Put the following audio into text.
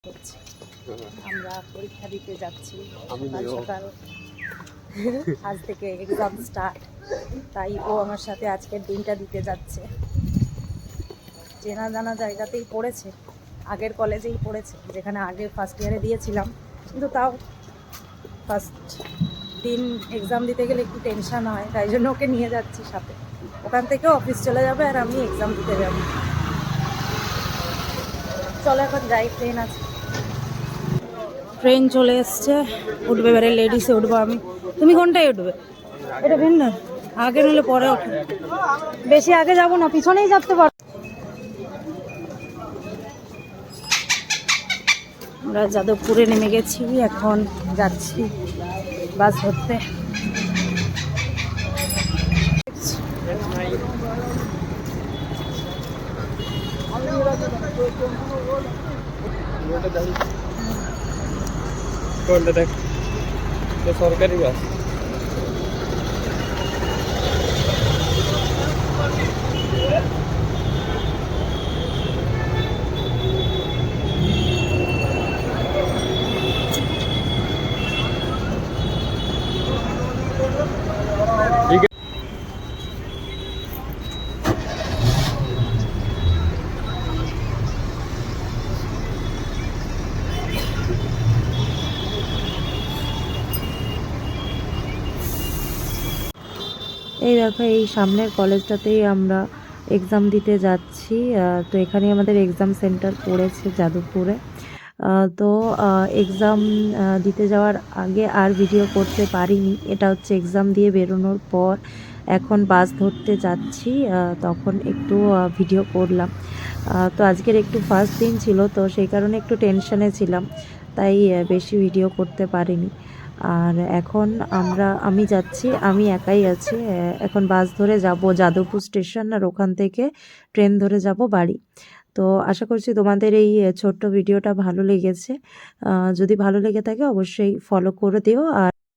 করছি। আমরা পরীক্ষা দিতে যাচ্ছি আমি সকাল নেও। সকাল। আজ থেকে এক্সাম স্টার্ট, তাই ও আমার সাথে আজকের দিনটা দিতে যাচ্ছে। চেনা জানা জায়গাতেই পড়েছে, আগের কলেজেই পড়েছে যেখানে আগে ফার্স্ট ইয়ারে দিয়েছিলাম, কিন্তু তাও ফার্স্ট দিন এক্সাম দিতে গেলে একটু টেনশন হয়, তাই জন্য ওকে নিয়ে যাচ্ছি সাথে। ওখান থেকে অফিস চলে যাবে আর আমি এক্সাম দিতে যাব। চলো এখন যাই, ট্রেন আছে। ট্রেন চলে এসছে, উঠবে, এবারে লেডিসে উঠবো আমি। তুমি কোনটায় উঠবে? এটা ভেন্ডার আগে নিলে পরে ওঠে। বেশি আগে যাব না, পিছনেই যাতে পারো। আমরা যাদবপুরে নেমে গেছি, এখন যাচ্ছি বাস ধরতে। কোনটা দেখ, সরকারি বাস। এই দেখো, এই সামনের কলেজটাতেই আমরা এক্সাম দিতে যাচ্ছি। তো এখানে আমাদের এক্সাম সেন্টার পড়েছে যাদবপুরে। তো এক্সাম দিতে যাওয়ার আগে আর ভিডিও করতে পারিনি, এটা হচ্ছে এক্সাম দিয়ে বেরোনোর পর। এখন বাস ধরতে যাচ্ছি, তখন একটু ভিডিও করলাম। তো আজকের একটু ফার্স্ট দিন ছিল, তো সেই কারণে একটু টেনশনে ছিলাম, তাই বেশি ভিডিও করতে পারিনি। আর এখন আমি যাচ্ছি, আমি একাই আছি। এখন বাস ধরে যাব যাদবপুর স্টেশন, আর ওখান থেকে ট্রেন ধরে যাব বাড়ি। তো আশা করছি তোমাদের এই ছোট্ট ভিডিওটা ভালো লেগেছে। যদি ভালো লেগে থাকে অবশ্যই ফলো করে দিও। আর